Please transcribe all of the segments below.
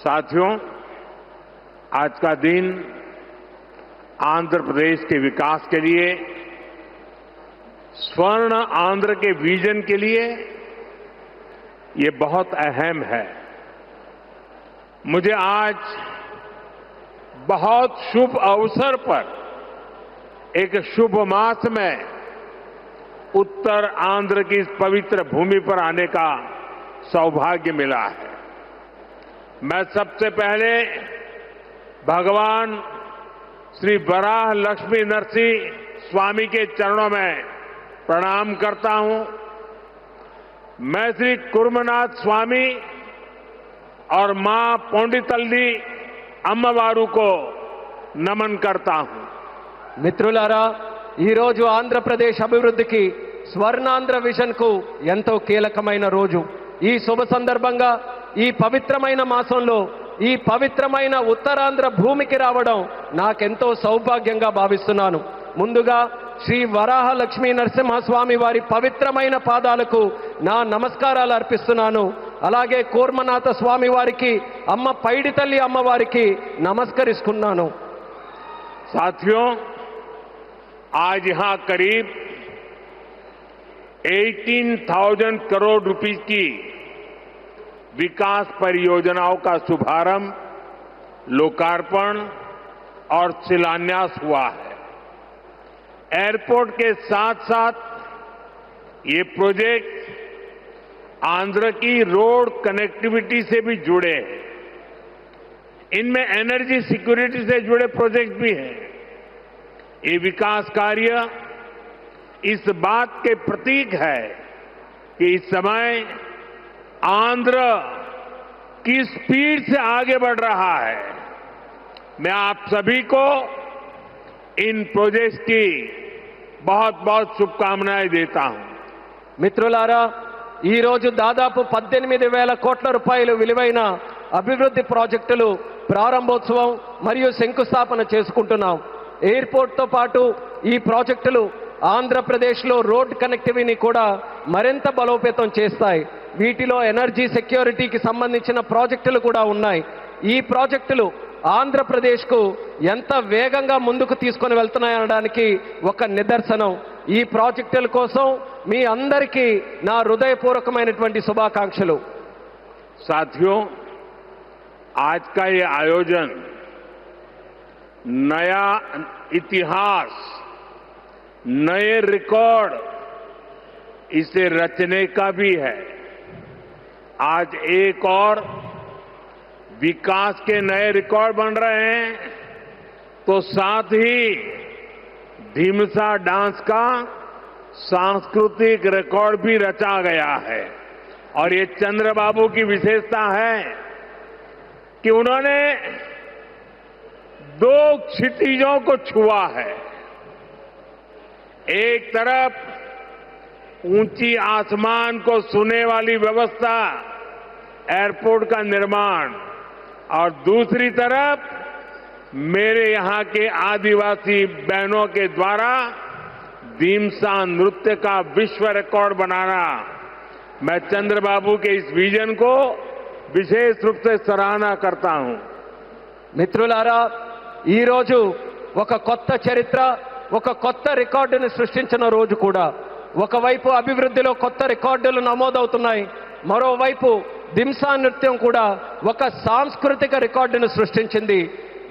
साथियों, आज का दिन आंध्र प्रदेश के विकास के लिए, स्वर्ण आंध्र के विजन के लिए ये बहुत अहम है। मुझे आज बहुत शुभ अवसर पर एक शुभ मास में उत्तर आंध्र की इस पवित्र भूमि पर आने का सौभाग्य मिला है। मैं सबसे पहले भगवान श्री वराह लक्ष्मी नरसिंह स्वामी के चरणों में प्रणाम करता हूं। मैं श्री कुर्मनाथ स्वामी और मां पोंडितल्ली अम्मवारू को नमन करता हूं। మిత్రులారా, ఈరోజు ఆంధ్రప్రదేశ్ అభివృద్ధికి స్వర్ణాంధ్ర విజన్ కు ఎంతో కీలకమైన రోజు. ఈ శుభ సందర్భంగా ఈ పవిత్రమైన మాసంలో ఈ పవిత్రమైన ఉత్తరాంధ్ర భూమికి రావడం నాకెంతో సౌభాగ్యంగా భావిస్తున్నాను. ముందుగా శ్రీ వరాహ లక్ష్మీ నరసింహస్వామి వారి పవిత్రమైన పాదాలకు నా నమస్కారాలు అర్పిస్తున్నాను. అలాగే కూర్మనాథ స్వామి వారికి, అమ్మ పైడితల్లి అమ్మవారికి నమస్కరిస్తున్నాను. साथियों, आज यहां करीब 18,000 करोड़ रुपए की विकास परियोजनाओं का शुभारंभ, लोकार्पण और शिलान्यास हुआ है। एयरपोर्ट के साथ साथ ये प्रोजेक्ट आंध्र की रोड कनेक्टिविटी से भी जुड़े हैं। इनमें एनर्जी सिक्योरिटी से जुड़े प्रोजेक्ट भी हैं। ये विकास कार्य इस बात के प्रतीक है कि इस समय आंध्र की स्पीड से आगे बढ़ रहा है। मैं आप सभी को इन प्रोजेक्ट्स की बहुत बहुत शुभकामनाएं देता हूं। మిత్రులారా, ఈ రోజు దాదాపు 18,000 కోట్ల రూపాయలు విలువైన అభివృద్ధి ప్రాజెక్టులు ప్రారంభోత్సవం మరియు శంకుస్థాపన చేసుకుంటున్నాం. ఎయిర్పోర్ట్తో పాటు ఈ ప్రాజెక్టులు ఆంధ్రప్రదేశ్లో రోడ్ కనెక్టివిటీని కూడా మరింత బలోపేతం చేస్తాయి. వీటిలో ఎనర్జీ సెక్యూరిటీకి సంబంధించిన ప్రాజెక్టులు కూడా ఉన్నాయి. ఈ ప్రాజెక్టులు ఆంధ్రప్రదేశ్కు ఎంత వేగంగా ముందుకు తీసుకొని వెళ్తున్నాయనడానికి ఒక నిదర్శనం. ఈ ప్రాజెక్టుల కోసం మీ అందరికీ నా హృదయపూర్వకమైనటువంటి శుభాకాంక్షలు. साथियों, आज का ये आयोजन नया इतिहास, नए रिकॉर्ड इसे रचने का भी है। आज एक और विकास के नए रिकॉर्ड बन रहे हैं, तो साथ ही ढीमसा डांस का सांस्कृतिक रिकॉर्ड भी रचा गया है। और ये चंद्रबाबू की विशेषता है कि उन्होंने 2 क्षितिजों को छुआ है। एक तरफ ऊंची आसमान को छूने वाली व्यवस्था, एयरपोर्ट का निर्माण, और दूसरी तरफ मेरे यहां के आदिवासी बहनों के द्वारा ढीमसा नृत्य का विश्व रिकॉर्ड बनाना। मैं चंद्रबाबू के इस विजन को विशेष रूप से सराहना करता हूं। మిత్రులారా, ఈ రోజు ఒక కొత్త చరిత్ర, ఒక కొత్త రికార్డును సృష్టించిన రోజు కూడా. ఒకవైపు అభివృద్ధిలో కొత్త రికార్డులు నమోదవుతున్నాయి, మరోవైపు దింసా నృత్యం కూడా ఒక సాంస్కృతిక రికార్డును సృష్టించింది.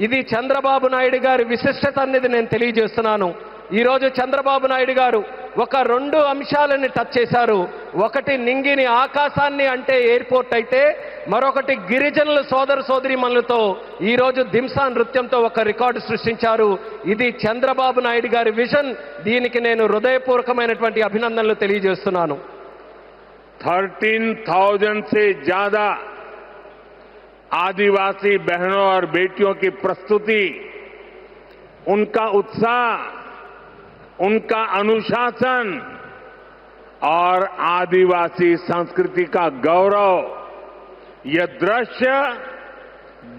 ఇది చంద్రబాబు నాయుడు గారి విశిష్టత అనేది నేను తెలియజేస్తున్నాను. ఈరోజు చంద్రబాబు నాయుడు గారు ఒక 2 అంశాలని టచ్ చేశారు. ఒకటి నింగిని ఆకాశాన్ని అంటే ఎయిర్పోర్ట్ అయితే, మరొకటి గిరిజనుల సోదర సోదరీమణులతో ఈరోజు దింసా నృత్యంతో ఒక రికార్డు సృష్టించారు. ఇది చంద్రబాబు నాయుడు గారి విజన్. దీనికి నేను హృదయపూర్వకమైనటువంటి అభినందనలు తెలియజేస్తున్నాను. 13,000 से ज्यादा आदिवासी बहनों और बेटियों की प्रस्तुति, उनका उत्साह, उनका अनुशासन और आदिवासी संस्कृति का गौरव, यह दृश्य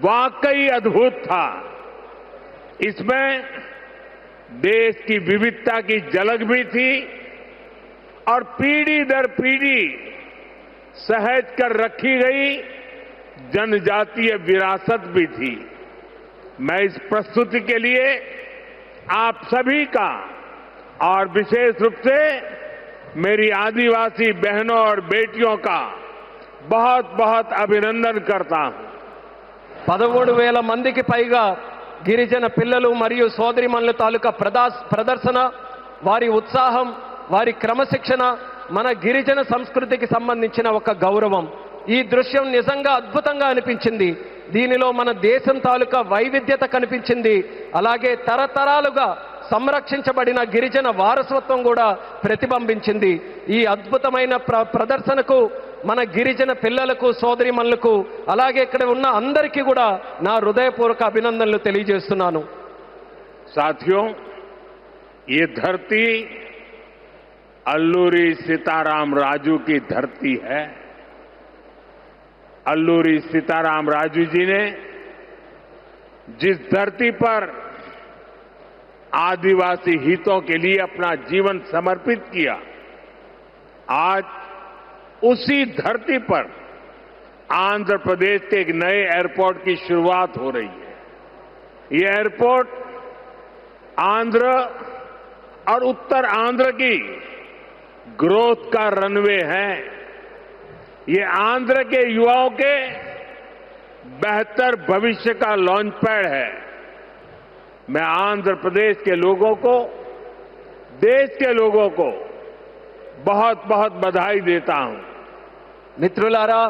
वाकई अद्भुत था। इसमें देश की विविधता की झलक भी थी और पीढ़ी दर पीढ़ी सहेज कर रखी गई जनजातीय विरासत भी थी। मैं इस प्रस्तुति के लिए आप सभी का और विशेष रूप से मेरी आदिवासी बहनों और बेटियों का बहुत बहुत अभिनंदन करता हूं। 13,000 మందికి పైగా గిరిజన పిల్లలు మరియు సోదరిమణుల తాలూకా ప్రదర్శన, వారి ఉత్సాహం, వారి క్రమశిక్షణ మన గిరిజన సంస్కృతికి సంబంధించిన ఒక గౌరవం. ఈ దృశ్యం నిజంగా అద్భుతంగా అనిపించింది. దీనిలో మన దేశం తాలూకా వైవిధ్యత కనిపించింది. అలాగే తరతరాలుగా సంరక్షించబడిన గిరిజన వారసత్వం కూడా ప్రతిబింబించింది. ఈ అద్భుతమైన ప్రదర్శనకు మన గిరిజన పిల్లలకు, సోదరిమణులకు, అలాగే ఇక్కడ ఉన్న అందరికీ కూడా నా హృదయపూర్వక అభినందనలు తెలియజేస్తున్నాను. साथियों, ये धरती अल्लूरी सीताराम राजू की धरती है। अल्लूरी सीताराम राजू जी ने जिस धरती पर आदिवासी हितों के लिए अपना जीवन समर्पित किया, आज उसी धरती पर आंध्र प्रदेश के एक नए एयरपोर्ट की शुरुआत हो रही है। ये एयरपोर्ट आंध्र और उत्तर आंध्र की ग्रोथ का रनवे है। ये आंध्र के युवाओं के बेहतर भविष्य का लॉन्च पैड है। मैं आंध्र प्रदेश के लोगों को, देश के लोगों को बहुत बहुत बधाई देता हूं. మిత్రులారా,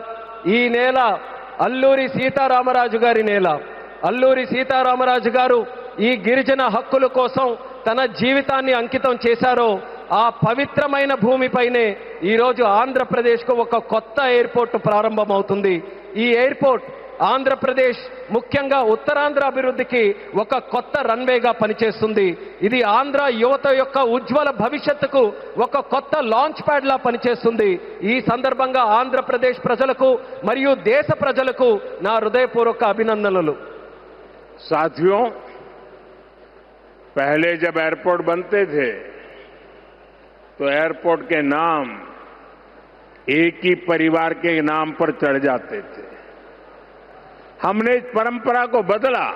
ఈ నేల అల్లూరి సీతారామరాజు గారి నేల. అల్లూరి సీతారామరాజు గారు ఈ గిరిజన హక్కుల కోసం తన జీవితాన్ని అంకితం చేశారో ఆ పవిత్రమైన భూమిపైనే ఈరోజు ఆంధ్రప్రదేశ్కు ఒక కొత్త ఎయిర్పోర్ట్ ప్రారంభమవుతుంది. ఈ ఎయిర్పోర్ట్ ఆంధ్రప్రదేశ్, ముఖ్యంగా ఉత్తరాంధ్ర అభివృద్ధికి ఒక కొత్త రన్వేగా పనిచేస్తుంది. ఇది ఆంధ్ర యువత యొక్క ఉజ్వల భవిష్యత్తుకు ఒక కొత్త లాంచ్ ప్యాడ్ లా పనిచేస్తుంది. ఈ సందర్భంగా ఆంధ్రప్రదేశ్ ప్రజలకు మరియు దేశ ప్రజలకు నా హృదయపూర్వక అభినందనలు. साथियों, पहले जब एयरपोर्ट बनते थे तो एयरपोर्ट के नाम एक ही परिवार के नाम पर चढ़ जाते थे. हमने इस परंपरा को बदला.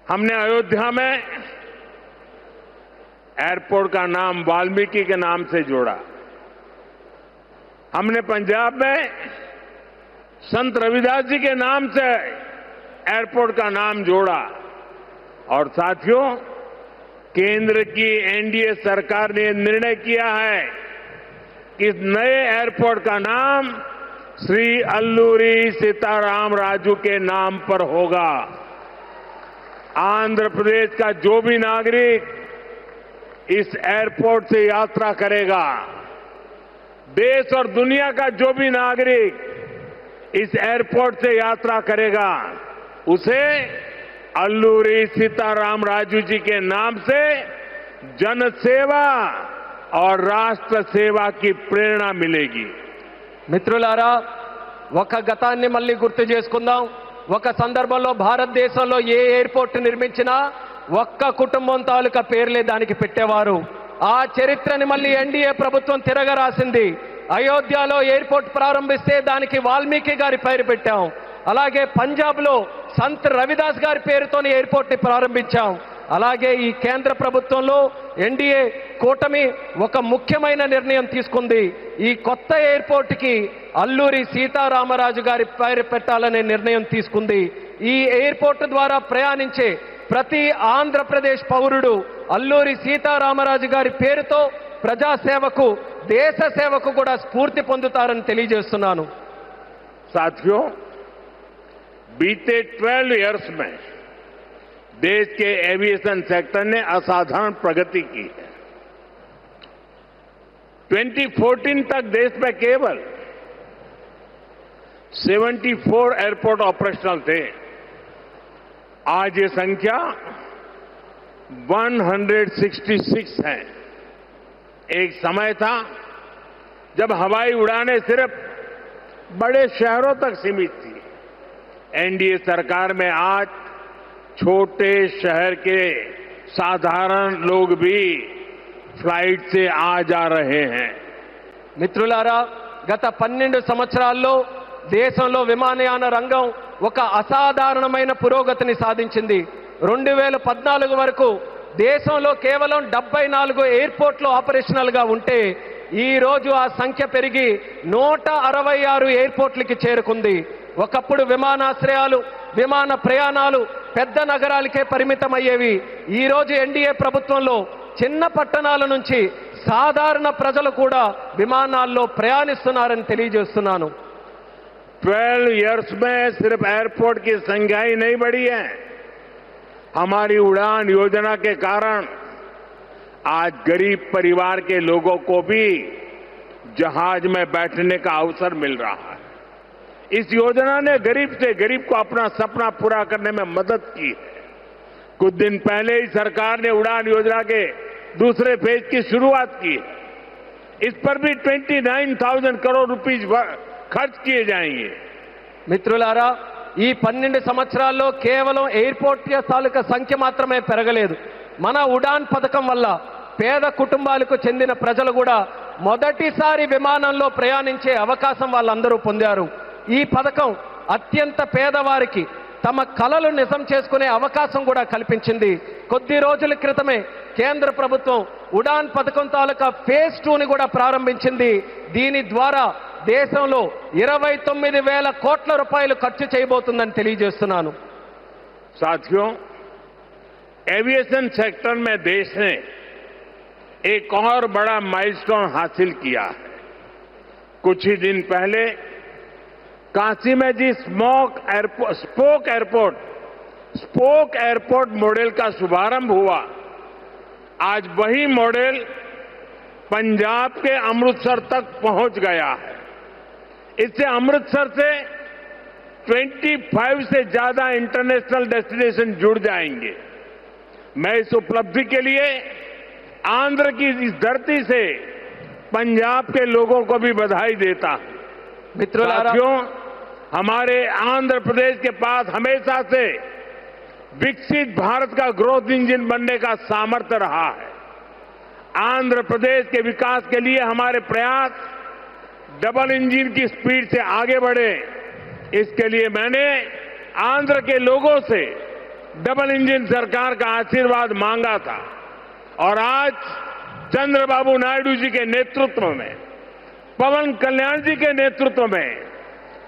हमने अयोध्या में एयरपोर्ट का नाम वाल्मीकि के नाम से जोड़ा. हमने पंजाब में संत रविदास जी के नाम से एयरपोर्ट का नाम जोड़ा. और साथियों, केंद्र की एनडीए सरकार ने निर्णय किया है कि इस नए एयरपोर्ट का नाम श्री अल्लूरी सीताराम राजू के नाम पर होगा. आंध्र प्रदेश का जो भी नागरिक इस एयरपोर्ट से यात्रा करेगा, देश और दुनिया का जो भी नागरिक इस एयरपोर्ट से यात्रा करेगा, उसे अल्लूरी सीताराम राजू जी के नाम से जन सेवा और राष्ट्र सेवा की प्रेरणा मिलेगी. మిత్రులారా, ఒక గతాన్ని మళ్ళీ గుర్తు చేసుకుందాం. ఒక సందర్భంలో భారతదేశంలో ఏ ఎయిర్పోర్ట్ నిర్మించినా ఒక్క కుటుంబం తాలూకా పేర్లే దానికి పెట్టేవారు. ఆ చరిత్రని మళ్ళీ ఎన్డీఏ ప్రభుత్వం తిరగరాసింది. అయోధ్యలో ఎయిర్పోర్ట్ ప్రారంభిస్తే దానికి వాల్మీకి గారి పేరు పెట్టాం. అలాగే పంజాబ్లో సంత్ రవిదాస్ గారి పేరుతోని ఎయిర్పోర్ట్ ని ప్రారంభించాం. అలాగే ఈ కేంద్ర ప్రభుత్వంలో ఎన్డీఏ కూటమి ఒక ముఖ్యమైన నిర్ణయం తీసుకుంది. ఈ కొత్త ఎయిర్పోర్ట్ కి అల్లూరి సీతారామరాజు గారి పేరు పెట్టాలనే నిర్ణయం తీసుకుంది. ఈ ఎయిర్పోర్ట్ ద్వారా ప్రయాణించే ప్రతి ఆంధ్రప్రదేశ్ పౌరుడు అల్లూరి సీతారామరాజు గారి పేరుతో ప్రజాసేవకు, దేశ సేవకు కూడా స్ఫూర్తి పొందుతారని తెలియజేస్తున్నాను. साथियों, बीते 12 इयर्स में देश के एविएशन सेक्टर ने असाधारण प्रगति की है. 2014 तक देश में केवल 74 एयरपोर्ट ऑपरेशनल थे. आज ये संख्या 166 है. एक समय था जब हवाई उड़ानें सिर्फ बड़े शहरों तक सीमित थी. एनडीए सरकार में आज छोटे शहर के साधारण लोग भी फ्लाइट से आ जा रहे हैं. మిత్రులారా, గత 12 సంవత్సరాల్లో దేశంలో విమానయాన రంగం ఒక అసాధారణమైన పురోగతిని సాధించింది. 2014 వరకు దేశంలో కేవలం 74 ఎయిర్పోర్ట్లు ఆపరేషనల్ గా ఉంటే ఈ రోజు ఆ సంఖ్య పెరిగి 166 ఎయిర్పోర్ట్లకి చేరుకుంది. ఒకప్పుడు విమానాశ్రయాలు, విమాన ప్రయాణాలు పెద్ద నగరాలకే పరిమితమయ్యేవి. ఈ రోజు ఎన్డీఏ ప్రభుత్వంలో చిన్న పట్టణాల నుంచి సాధారణ ప్రజలు కూడా విమానాల్లో ప్రయాణిస్తున్నారని తెలియజేస్తున్నాను. 12 इयर्स में सिर्फ एयरपोर्ट की संख्या ही नहीं बढ़ी है, हमारी उड़ान योजना के कारण आज गरीब परिवार के लोगों को भी जहाज में बैठने का अवसर मिल रहा है. इस योजना ने गरीब से गरीब को अपना सपना पूरा करने में मदद की है. कुछ दिन पहले ही सरकार ने उड़ान योजना के दूसरे फेज की शुरुआत की है. इस पर भी 29,000 करोड़ रुपीस खर्च किए जाएंगे. మిత్రులారా, ఈ 12 సంవత్సరాల్లో కేవలం ఎయిర్పోర్ట్ తాలూకా సంఖ్య మాత్రమే పెరగలేదు. మన ఉడాన్ పథకం వల్ల పేద కుటుంబాలకు చెందిన ప్రజలు కూడా మొదటిసారి విమానంలో ప్రయాణించే అవకాశం వాళ్ళందరూ పొందారు. ఈ పథకం అత్యంత పేదవారికి తమ కలలు నిజం చేసుకునే అవకాశం కూడా కల్పించింది. కొద్ది రోజుల క్రితమే కేంద్ర ప్రభుత్వం ఉడాన్ పథకం తాలూకా ఫేజ్ 2ని కూడా ప్రారంభించింది. దీని ద్వారా దేశంలో 29,000 కోట్ల రూపాయలు ఖర్చు చేయబోతుందని తెలియజేస్తున్నాను. साथियों, एविएशन सेक्टर में देश ने एक और बड़ा माइलस्टोन हासिल किया है. कुछ ही दिन पहले काशी में जी स्पोक एयरपोर्ट मॉडल का शुभारंभ हुआ. आज वही मॉडल पंजाब के अमृतसर तक पहुंच गया है. इससे अमृतसर से 25 से ज्यादा इंटरनेशनल डेस्टिनेशन जुड़ जाएंगे. मैं इस उपलब्धि के लिए आंध्र की इस धरती से पंजाब के लोगों को भी बधाई देता हूं. साथियों, हमारे आंध्र प्रदेश के पास हमेशा से विकसित भारत का ग्रोथ इंजन बनने का सामर्थ्य रहा है. आंध्र प्रदेश के विकास के लिए हमारे प्रयास डबल इंजन की स्पीड से आगे बढ़े. इसके लिए मैंने आंध्र के लोगों से डबल इंजन सरकार का आशीर्वाद मांगा था और आज चंद्रबाबू नायडू जी के नेतृत्व में, पवन कल्याण जी के नेतृत्व में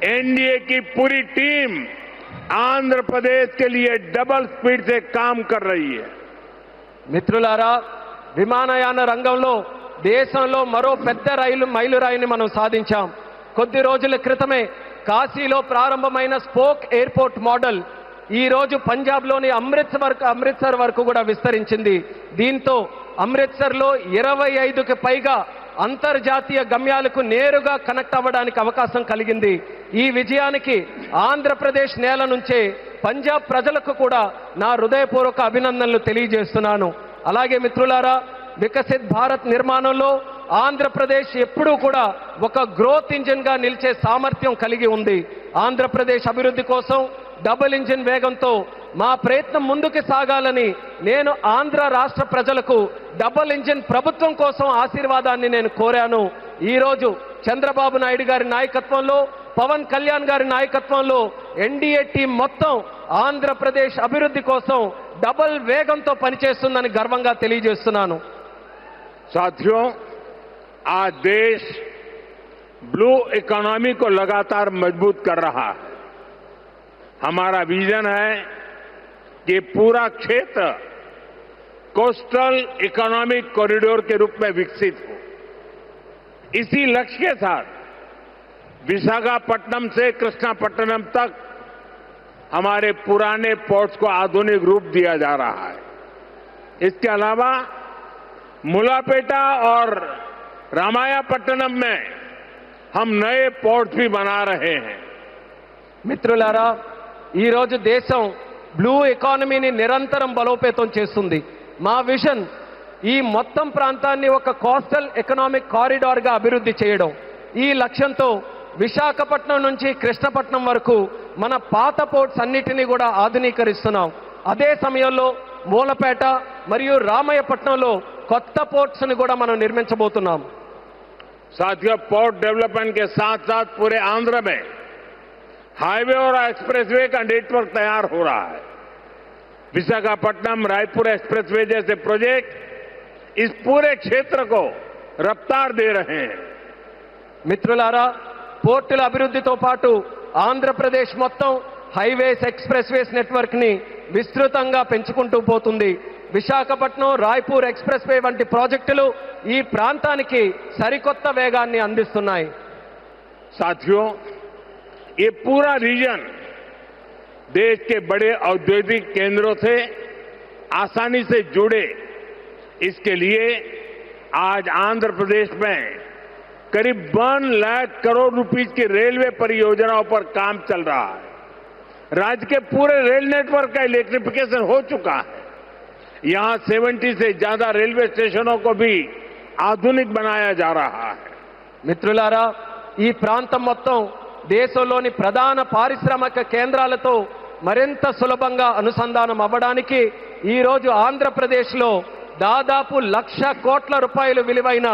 एनडीए की पूरी टीम आंध्र प्रदेश के लिए डबल स्पीड से काम कर रही है. మిత్రులారా, విమానయాన రంగంలో దేశంలో మరో పెద్ద మైలురాయిని మనం సాధించాం. కొద్ది రోజుల క్రితమే కాశీలో ప్రారంభమైన స్పోక్ ఎయిర్పోర్ట్ మోడల్ ఈ రోజు పంజాబ్లోని అమృత్సర్ వరకు కూడా విస్తరించింది. దీంతో అమృత్సర్లో 25కి పైగా అంతర్జాతీయ గమ్యాలకు నేరుగా కనెక్ట్ అవ్వడానికి అవకాశం కలిగింది. ఈ విజయానికి ఆంధ్రప్రదేశ్ నేల నుంచే పంజాబ్ ప్రజలకు కూడా నా హృదయపూర్వక అభినందనలు తెలియజేస్తున్నాను. అలాగే మిత్రులారా, వికసిత్ భారత్ నిర్మాణంలో ఆంధ్రప్రదేశ్ ఎప్పుడూ కూడా ఒక గ్రోత్ ఇంజిన్ గా నిలిచే సామర్థ్యం కలిగి ఉంది. ఆంధ్రప్రదేశ్ అభివృద్ధి కోసం డబుల్ ఇంజిన్ వేగంతో మా ప్రయత్నం ముందుకు సాగాలని నేను ఆంధ్ర రాష్ట్ర ప్రజలకు డబుల్ ఇంజిన్ ప్రభుత్వం కోసం ఆశీర్వాదాన్ని నేను కోరాను. ఈ రోజు చంద్రబాబు నాయుడు గారి నాయకత్వంలో, పవన్ కళ్యాణ్ గారి నాయకత్వంలో ఎన్డీఏ టీం మొత్తం ఆంధ్రప్రదేశ్ అభివృద్ధి కోసం డబుల్ వేగంతో పనిచేస్తుందని గర్వంగా తెలియజేస్తున్నాను. साथियों, आज देश ब्लू इकोनॉमी को लगातार मजबूत कर रहा है. हमारा विजन है कि पूरा क्षेत्र कोस्टल इकोनॉमिक कॉरिडोर के रूप में विकसित हो. इसी लक्ष्य के साथ विशाखापट्टनम से कृष्णापट्टनम तक हमारे पुराने पोर्ट्स को आधुनिक रूप दिया जा रहा है. इसके अलावा मुलापेटा और रामायापट्टनम में हम नए पोर्ट भी बना रहे हैं. మిత్రులారా, ఈ రోజు దేశం బ్లూ ఎకానమీని నిరంతరం బలోపేతం చేస్తుంది. మా విజన్ ఈ మొత్తం ప్రాంతాన్ని ఒక కోస్టల్ ఎకనామిక్ కారిడార్ గా అభివృద్ధి చేయడం. ఈ లక్ష్యంతో విశాఖపట్నం నుంచి కృష్ణపట్నం వరకు మన పాత పోర్ట్స్ అన్నిటినీ కూడా ఆధునీకరిస్తున్నాం. అదే సమయంలో మూలపేట మరియు రామయ్యపట్నంలో కొత్త పోర్ట్స్ ని కూడా మనం నిర్మించబోతున్నాం. साथियों, पोर्ट डेवलपमेंट के साथ साथ पूरे आंध्र में हाईवे और एक्सप्रेसवे का नेटवर्क तैयार हो रहा है। विशाखापट्टनम रायपुर एक्सप्रेसवे जैसे प्रोजेक्ट इस पूरे क्षेत्र को रफ्तार दे रहे हैं। మిత్రులారా, పోర్టుల అభివృద్ధితో పాటు ఆంధ్రప్రదేశ్ మొత్తం హైవేస్ ఎక్స్ప్రెస్వేస్ నెట్వర్క్ ని విస్తృతంగా పెంచుకుంటూ పోతుంది. విశాఖపట్నం రాయ్పూర్ ఎక్స్ప్రెస్ వే వంటి ప్రాజెక్టులు ఈ ప్రాంతానికి సరికొత్త వేగాన్ని అందిస్తున్నాయి. साथियों, ये पूरा रीजन देश के बड़े औद्योगिक केंद्रों से आसानी से जुड़े, इसके लिए आज आंध्र प्रदेश में करीब 1 लाख करोड़ रुपीस की रेलवे परियोजनाओं पर काम चल रहा है। राज्य के पूरे रेल नेटवर्क का इलेक्ट्रिफिकेशन हो चुका है। यहां 70 से ज्यादा रेलवे स्टेशनों को भी आधुनिक बनाया जा रहा है। మిత్రులారా, ఈ ప్రాంతం మొత్తం దేశంలోని ప్రధాన పారిశ్రామిక కేంద్రాలతో మరింత సులభంగా అనుసంధానం అవ్వడానికి ఈ రోజు ఆంధ్రప్రదేశ్లో దాదాపు 1,00,000 కోట్ల రూపాయలు విలువైన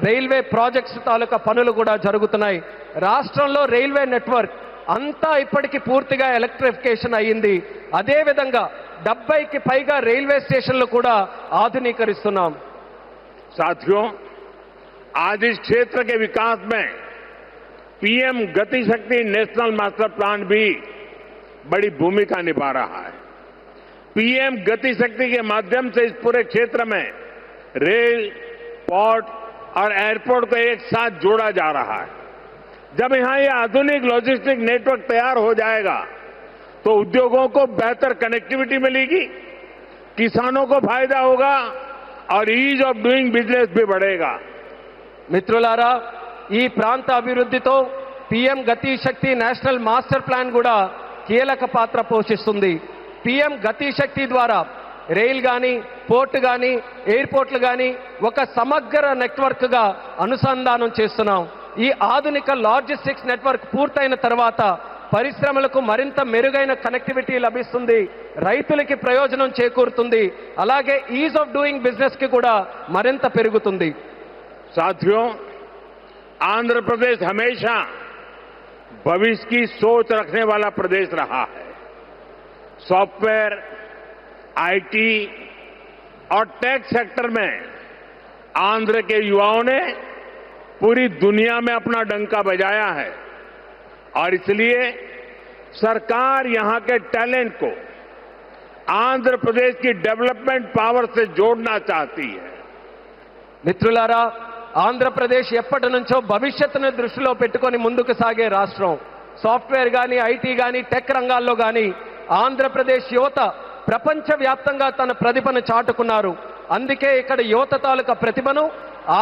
రైల్వే ప్రాజెక్ట్స్ తాలూకా పనులు కూడా జరుగుతున్నాయి. రాష్ట్రంలో రైల్వే నెట్వర్క్ అంతా ఇప్పటికీ పూర్తిగా ఎలక్ట్రిఫికేషన్ అయ్యింది. అదేవిధంగా 70కి పైగా రైల్వే స్టేషన్లు కూడా ఆధునీకరిస్తున్నాం. साथियों, आज इस क्षेत्र के विकास में पीएम गति शक्ति नेशनल मास्टर प्लान भी बड़ी भूमिका निभा रहा है। पीएम गति शक्ति के माध्यम से इस पूरे क्षेत्र में रेल, पोर्ट और एयरपोर्ट को एक साथ जोड़ा जा रहा है। जब यहां ये आधुनिक लॉजिस्टिक नेटवर्क तैयार हो जाएगा तो उद्योगों को बेहतर कनेक्टिविटी मिलेगी, किसानों को फायदा होगा और ईज ऑफ डूइंग बिजनेस भी बढ़ेगा। మిత్రులారా, ఈ ప్రాంత అభివృద్ధితో పీఎం గతి శక్తి నేషనల్ మాస్టర్ ప్లాన్ కూడా కీలక పాత్ర పోషిస్తుంది. పీఎం గతి శక్తి ద్వారా రైల్ గాని, పోర్టు గాని, ఎయిర్పోర్ట్లు గాని ఒక సమగ్ర నెట్వర్క్ గా అనుసంధానం చేస్తున్నాం. ఈ ఆధునిక లాజిస్టిక్స్ నెట్వర్క్ పూర్తయిన తర్వాత పరిశ్రమలకు మరింత మెరుగైన కనెక్టివిటీ లభిస్తుంది, రైతులకి ప్రయోజనం చేకూరుతుంది, అలాగే ఈజ్ ఆఫ్ డూయింగ్ బిజినెస్ కి కూడా మరింత పెరుగుతుంది. साथियों, आंध्र प्रदेश हमेशा भविष्य की सोच रखने वाला प्रदेश रहा है। सॉफ्टवेयर, आईटी और टेक सेक्टर में आंध्र के युवाओं ने पूरी दुनिया में अपना डंका बजाया है और इसलिए सरकार यहां के टैलेंट को आंध्र प्रदेश की डेवलपमेंट पावर से जोड़ना चाहती है। మిత్రులారా, ఆంధ్రప్రదేశ్ ఎప్పటి నుంచో భవిష్యత్తును దృష్టిలో పెట్టుకొని ముందుకు సాగే రాష్ట్రం. సాఫ్ట్వేర్ గాని, ఐటీ గాని, టెక్ రంగాల్లో గాని ఆంధ్రప్రదేశ్ యువత ప్రపంచవ్యాప్తంగా తన ప్రతిభను చాటుకున్నారు. అందుకే ఇక్కడ యువత తాలూకా ప్రతిభను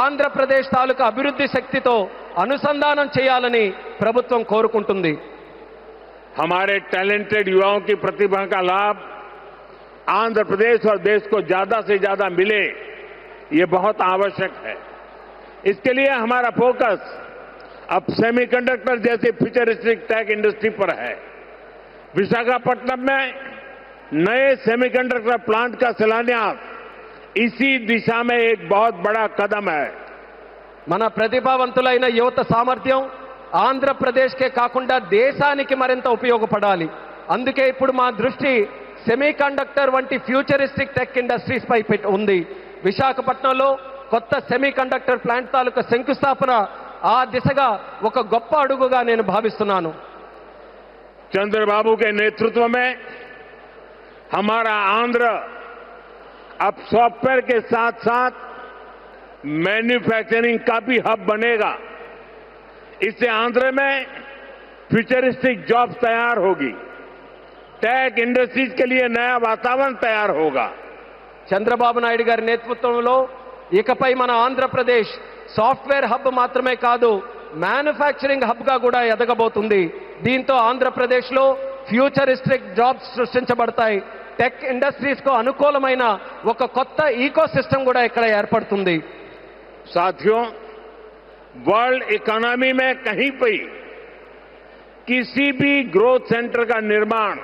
ఆంధ్రప్రదేశ్ తాలూకా అభివృద్ధి శక్తితో అనుసంధానం చేయాలని ప్రభుత్వం కోరుకుంటుంది. हमारे टैलेंटेड युवाओं की प्रतिभा का लाभ आंध्र प्रदेश और देश को ज्यादा से ज्यादा मिले, ये बहुत आवश्यक है। इसके लिए हमारा फोकस अब सेमीकंडक्टर जैसी फ्यूचरिस्टिक टेक इंडस्ट्री पर है। विशाखापट्टनम में नए सेमीकंडक्टर प्लांट का शिलान्यास इसी दिशा में एक बहुत बड़ा कदम है। మన ప్రతిభావంతులైన యువత సామర్థ్యం ఆంధ్రప్రదేశ్కే కాకుండా దేశానికి మరింత ఉపయోగపడాలి. అందుకే ఇప్పుడు మా దృష్టి సెమీకండక్టర్ వంటి ఫ్యూచరిస్టిక్ టెక్ ఇండస్ట్రీస్ పై ఉంది. విశాఖపట్నంలో కొత్త సెమీకండక్టర్ ప్లాంట్ తాలూకా శంకుస్థాపన ఆ దిశగా ఒక గొప్ప అడుగుగా నేను భావిస్తున్నాను. चंद्रबाबू के नेतृत्व में हमारा आंध्र अब सॉफ्टवेयर के साथ साथ मैन्युफैक्चरिंग का भी हब बनेगा। इससे आंध्र में फ्यूचरिस्टिक जॉब्स तैयार होगी, टेक इंडस्ट्रीज के लिए नया वातावरण तैयार होगा। చంద్రబాబు నాయుడు గారి నేతృత్వంలో ఇకపై మన ఆంధ్రప్రదేశ్ సాఫ్ట్వేర్ హబ్ మాత్రమే కాదు, మ్యానుఫ్యాక్చరింగ్ హబ్ గా కూడా ఎదగబోతుంది. దీంతో ఆంధ్రప్రదేశ్లో ఫ్యూచరిస్టిక్ జాబ్స్ సృష్టించబడతాయి. టెక్ ఇండస్ట్రీస్ కు అనుకూలమైన ఒక కొత్త ఈకో సిస్టమ్ కూడా ఇక్కడ ఏర్పడుతుంది. साथियों, वर्ल्ड इकोनॉमी में कहीं भी किसी भी ग्रोथ सेंटर का निर्माण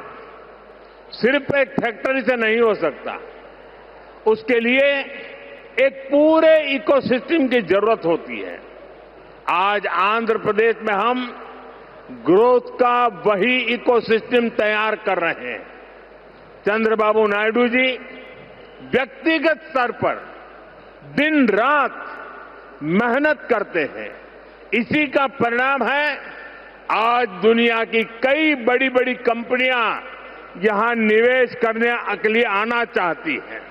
सिर्फ एक फैक्ट्री से नहीं हो सकता। उसके लिए एक पूरे इकोसिस्टम की जरूरत होती है। आज आंध्र प्रदेश में हम ग्रोथ का वही इकोसिस्टम तैयार कर रहे हैं। चंद्रबाबू नायडू जी व्यक्तिगत स्तर पर दिन रात मेहनत करते हैं। इसी का परिणाम है आज दुनिया की कई बड़ी बड़ी कंपनियां यहां निवेश करने के लिए आना चाहती हैं।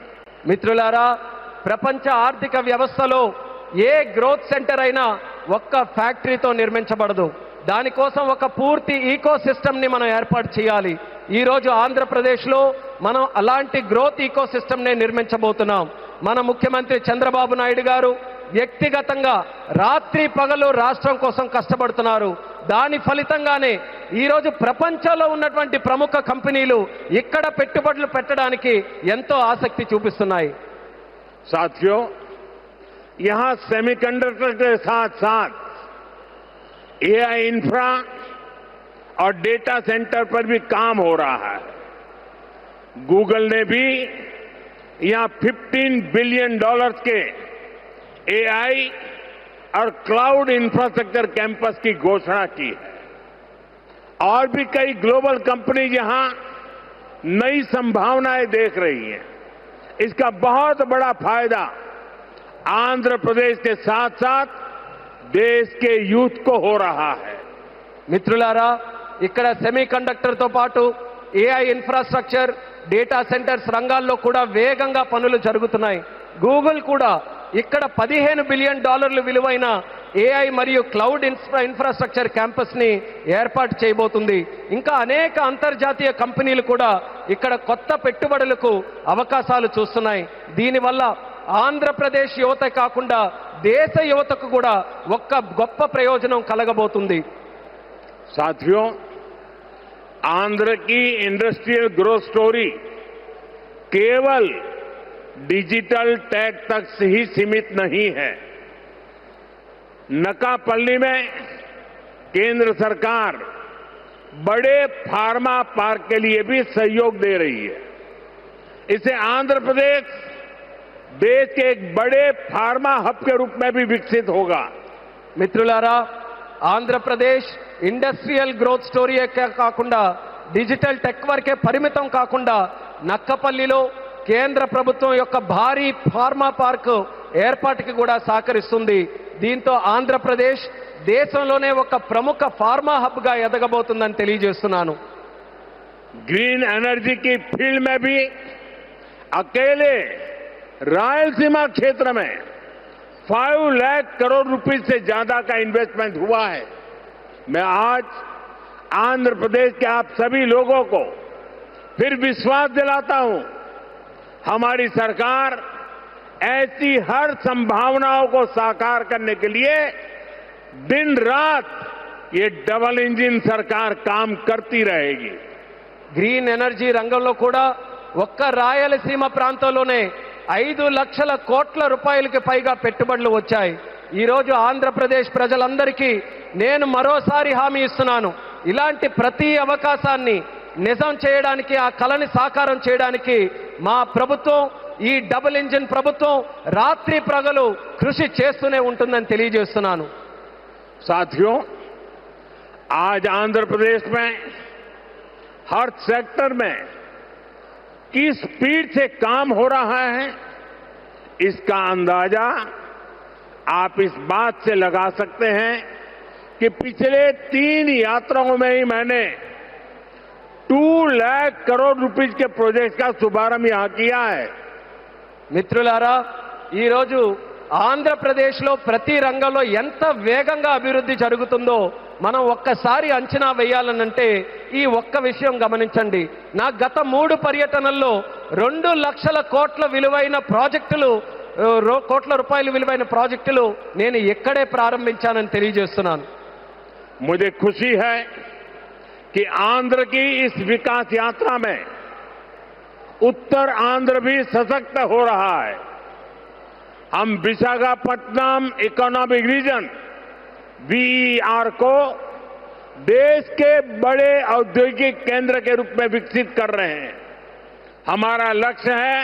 మిత్రులారా, ప్రపంచ ఆర్థిక వ్యవస్థలో ఏ గ్రోత్ సెంటర్ అయినా ఒక్క ఫ్యాక్టరీతో నిర్మించబడదు. దానికోసం ఒక పూర్తి ఈకో సిస్టమ్ని మనం ఏర్పాటు చేయాలి. ఈరోజు ఆంధ్రప్రదేశ్లో మనం అలాంటి గ్రోత్ ఈకో సిస్టమ్ని నిర్మించబోతున్నాం. మన ముఖ్యమంత్రి చంద్రబాబు నాయుడు గారు వ్యక్తిగతంగా రాత్రి పగలు రాష్ట్రం కోసం కష్టపడుతున్నారు. దాని ఫలితంగానే ఈరోజు ప్రపంచంలో ఉన్నటువంటి ప్రముఖ కంపెనీలు ఇక్కడ పెట్టుబడులు పెట్టడానికి ఎంతో ఆసక్తి చూపిస్తున్నాయి. साथियों, यहां सेमीकंडक्टर के साथ साथ एआई इंफ्रा और डेटा सेंटर पर भी काम हो रहा है। गूगल ने भी यहां $15 बिलियन के एआई और क्लाउड इंफ्रास्ट्रक्चर कैंपस की घोषणा की है। और भी कई ग्लोबल कंपनी यहां नई संभावनाएं देख रही हैं। इसका बहुत बड़ा फायदा आंध्र प्रदेश के साथ साथ देश के यूथ को हो रहा है. మిత్రులారా, ఇక్కడ సెమీ కండక్టర్తో పాటు ఏఐ ఇన్ఫ్రాస్ట్రక్చర్, డేటా సెంటర్స్ రంగాల్లో కూడా వేగంగా పనులు జరుగుతున్నాయి. గూగుల్ కూడా ఇక్కడ $15 బిలియన్ విలువైన ఏఐ మరియు క్లౌడ్ ఇన్ఫ్రాస్ట్రక్చర్ క్యాంపస్ ని ఏర్పాటు చేయబోతుంది. ఇంకా అనేక అంతర్జాతీయ కంపెనీలు కూడా ఇక్కడ కొత్త పెట్టుబడులకు అవకాశాలు చూస్తున్నాయి. దీనివల్ల ఆంధ్రప్రదేశ్ యువత కాకుండా దేశ యువతకు కూడా ఒక్క గొప్ప ప్రయోజనం కలగబోతుంది. साथियों, आंध्र की इंडस्ट्रियल ग्रोथ स्टोरी केवल डिजिटल टेक तक ही सीमित नहीं है. नकापल्ली में केंद्र सरकार बड़े फार्मा पार्क के लिए भी सहयोग दे रही है. इससे आंध्र प्रदेश देश के एक बड़े फार्मा हब के रूप में भी विकसित होगा. మిత్రులారా, ఆంధ్రప్రదేశ్ ఇండస్ట్రియల్ గ్రోత్ స్టోరీ కాకుండా డిజిటల్ టెక్ వరకే పరిమితం కాకుండా నక్కపల్లిలో కేంద్ర ప్రభుత్వం యొక్క భారీ ఫార్మా పార్క్ ఏర్పాటుకి కూడా సహకరిస్తుంది. దీంతో ఆంధ్రప్రదేశ్ దేశంలోనే ఒక ప్రముఖ ఫార్మా హబ్ గా ఎదగబోతుందని తెలియజేస్తున్నాను. ग्रीन एनर्जी की फील्ड में भी अकेले रायलसीमा क्षेत्र में 5 लाख करोड़ रुपए से ज्यादा का इन्वेस्टमेंट हुआ है. मैं आज आंध्र प्रदेश के आप सभी लोगों को फिर विश्वास दिलाता हूं, हमारी सरकार ऐसी हर संभावनाओं को साकार करने के लिए दिन रात ये डबल इंजन सरकार काम करती रहेगी. గ్రీన్ ఎనర్జీ రంగంలో కూడా ఒక్క రాయలసీమ ప్రాంతంలోనే 5 లక్షల కోట్ల రూపాయలకి పైగా పెట్టుబడులు వచ్చాయి. ఈరోజు ఆంధ్రప్రదేశ్ ప్రజలందరికీ నేను మరోసారి హామీ ఇస్తున్నాను, ఇలాంటి ప్రతి అవకాశాన్ని నిజం చేయడానికి, ఆ కళని సాకారం చేయడానికి మా ప్రభుత్వం, ఈ డబుల్ ఇంజిన్ ప్రభుత్వం రాత్రి ప్రగలు కృషి చేస్తూనే ఉంటుందని తెలియజేస్తున్నాను. साथियों, आज आंध्र प्रदेश में हर सेक्टर में किस स्पीड से काम हो रहा है, इसका अंदाजा आप इस बात से लगा सकते हैं कि पिछले 3 यात्राओं में ही मैंने 2 लाख करोड़ रुपीस के प्रोजेक्ट का शुभारंभ यहां किया है. మిత్రులారా, ఈరోజు ఆంధ్రప్రదేశ్లో ప్రతి రంగంలో ఎంత వేగంగా అభివృద్ధి జరుగుతుందో మనం ఒక్కసారి అంచనా వేయాలనంటే ఈ ఒక్క విషయం గమనించండి. నా గత 3 పర్యటనల్లో 2 లక్షల కోట్ల విలువైన ప్రాజెక్టులు, కోట్ల రూపాయల విలువైన ప్రాజెక్టులు నేను ఇక్కడే ప్రారంభించానని తెలియజేస్తున్నాను. मुझे खुशी है कि आंध्र की इस विकास यात्रा में उत्तर आंध्र भी सशक्त हो रहा है. हम विशाखापट्टनम इकोनॉमिक रीजन VER को देश के बड़े औद्योगिक केंद्र के रूप में विकसित कर रहे हैं. हमारा लक्ष्य है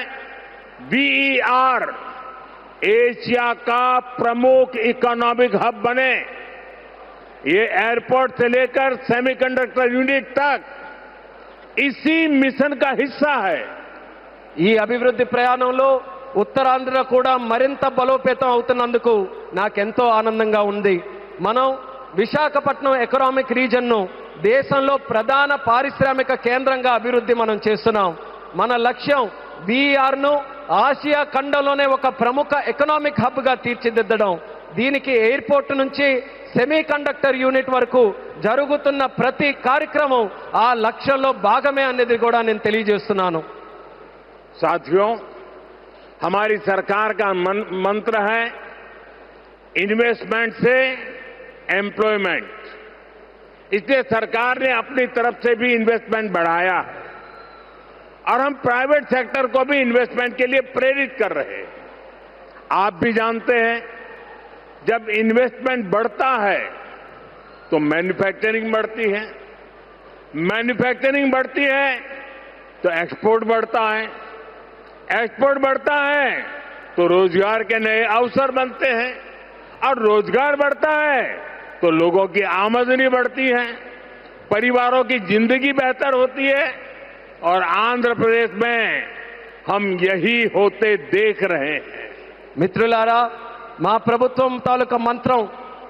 VER एशिया का प्रमुख इकोनॉमिक हब बने. ये एयरपोर्ट से लेकर सेमीकंडक्टर यूनिट तक इसी मिशन का हिस्सा है। ఈ అభివృద్ధి ప్రయాణంలో ఉత్తరాంధ్ర కూడా మరింత బలోపేతం అవుతున్నందుకు నాకెంతో ఆనందంగా ఉంది. మనం విశాఖపట్నం ఎకనామిక్ రీజన్ను దేశంలో ప్రధాన పారిశ్రామిక కేంద్రంగా అభివృద్ధి మనం చేస్తున్నాం. మన లక్ష్యం బీఆర్ను ఆసియా ఖండంలోనే ఒక ప్రముఖ ఎకనామిక్ హబ్గా తీర్చిదిద్దడం. దీనికి ఎయిర్పోర్ట్ నుంచి సెమీ కండక్టర్ యూనిట్ వరకు జరుగుతున్న ప్రతి కార్యక్రమం ఆ లక్ష్యంలో భాగమే అనేది కూడా నేను తెలియజేస్తున్నాను. साथियों, हमारी सरकार का मंत्र है इन्वेस्टमेंट से एम्प्लॉयमेंट। इसलिए सरकार ने अपनी तरफ से भी इन्वेस्टमेंट बढ़ाया और हम प्राइवेट सेक्टर को भी इन्वेस्टमेंट के लिए प्रेरित कर रहे हैं। आप भी जानते हैं, जब इन्वेस्टमेंट बढ़ता है तो मैन्युफैक्चरिंग बढ़ती है, मैन्युफैक्चरिंग बढ़ती है तो एक्सपोर्ट बढ़ता है, एक्सपोर्ट बढ़ता है तो रोजगार के नए अवसर बनते हैं और रोजगार बढ़ता है तो लोगों की आमदनी बढ़ती है, परिवारों की जिंदगी बेहतर होती है और आंध्र प्रदेश में हम यही होते देख रहे हैं। మిత్రులారా, మా ప్రభుత్వం తాలూకా మంత్రం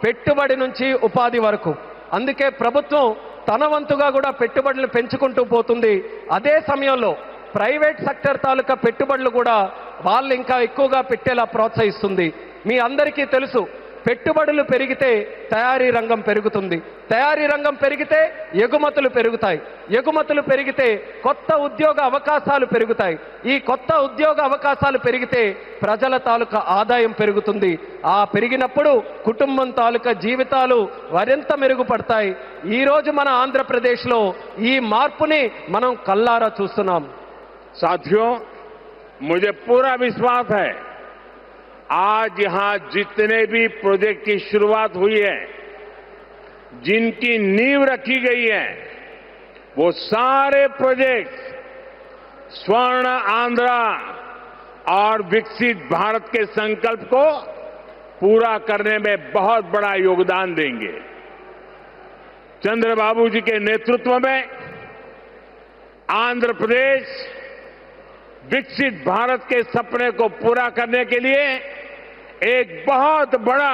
పెట్టుబడి నుంచి ఉపాధి వరకు. అందుకే ప్రభుత్వం తన వంతుగా కూడా పెట్టుబడులు పెంచుకుంటూ పోతుంది. అదే సమయంలో ప్రైవేట్ సెక్టర్ తాలూకా పెట్టుబడులు కూడా వాళ్ళు ఇంకా ఎక్కువగా పెట్టేలా ప్రోత్సహిస్తుంది. మీ అందరికీ తెలుసు, పెట్టుబడులు పెరిగితే తయారీ రంగం పెరుగుతుంది, తయారీ రంగం పెరిగితే ఎగుమతులు పెరుగుతాయి, ఎగుమతులు పెరిగితే కొత్త ఉద్యోగ అవకాశాలు పెరుగుతాయి, ఈ కొత్త ఉద్యోగ అవకాశాలు పెరిగితే ప్రజల తాలూకా ఆదాయం పెరుగుతుంది. ఆ పెరిగినప్పుడు కుటుంబం తాలూకా జీవితాలు మరింత మెరుగుపడతాయి. ఈ రోజు మన ఆంధ్రప్రదేశ్లో ఈ మార్పుని మనం కల్లారా చూస్తున్నాం. साथियों, मुझे पूरा विश्वास है आज यहां जितने भी प्रोजेक्ट की शुरुआत हुई है, जिनकी नींव रखी गई है, वो सारे प्रोजेक्ट स्वर्ण आंध्रा और विकसित भारत के संकल्प को पूरा करने में बहुत बड़ा योगदान देंगे। चंद्रबाबू जी के नेतृत्व में आंध्र प्रदेश विकसित भारत के सपने को पूरा करने के लिए एक बहुत बड़ा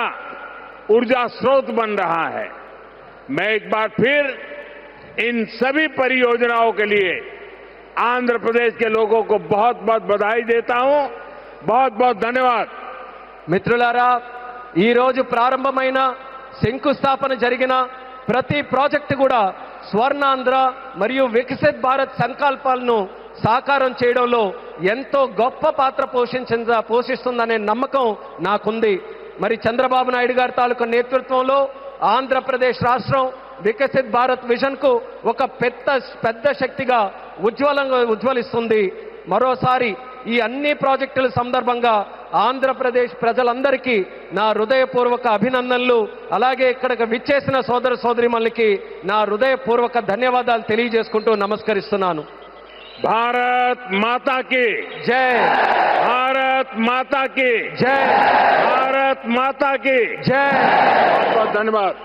ऊर्जा स्रोत बन रहा है। मैं एक बार फिर इन सभी परियोजनाओं के लिए आंध्र प्रदेश के लोगों को बहुत बहुत बधाई देता हूं। बहुत बहुत धन्यवाद। మిత్రులారా, ఈ రోజు ప్రారంభమైన శంకుస్థాపన జరిగిన ప్రతి ప్రాజెక్టు కూడా స్వర్ణాంధ్ర మరియు వికసిత్ భారత్ సంకల్పాలను సాకారం చేయడంలో ఎంతో గొప్ప పాత్ర పోషిస్తుందనే నమ్మకం నాకుంది. మరి చంద్రబాబు నాయుడు గారి తాలూకా నేతృత్వంలో ఆంధ్రప్రదేశ్ రాష్ట్రం వికసిత్ భారత్ విజన్ కు ఒక పెద్ద శక్తిగా ఉజ్వలిస్తుంది. మరోసారి ఈ అన్ని ప్రాజెక్టుల సందర్భంగా ఆంధ్రప్రదేశ్ ప్రజలందరికీ నా హృదయపూర్వక అభినందనలు, అలాగే ఇక్కడికి విచ్చేసిన సోదర సోదరీమణులకి నా హృదయపూర్వక ధన్యవాదాలు తెలియజేసుకుంటూ నమస్కరిస్తున్నాను. भारत माता की जय, भारत माता की जय, भारत माता की जय. बहुत बहुत धन्यवाद.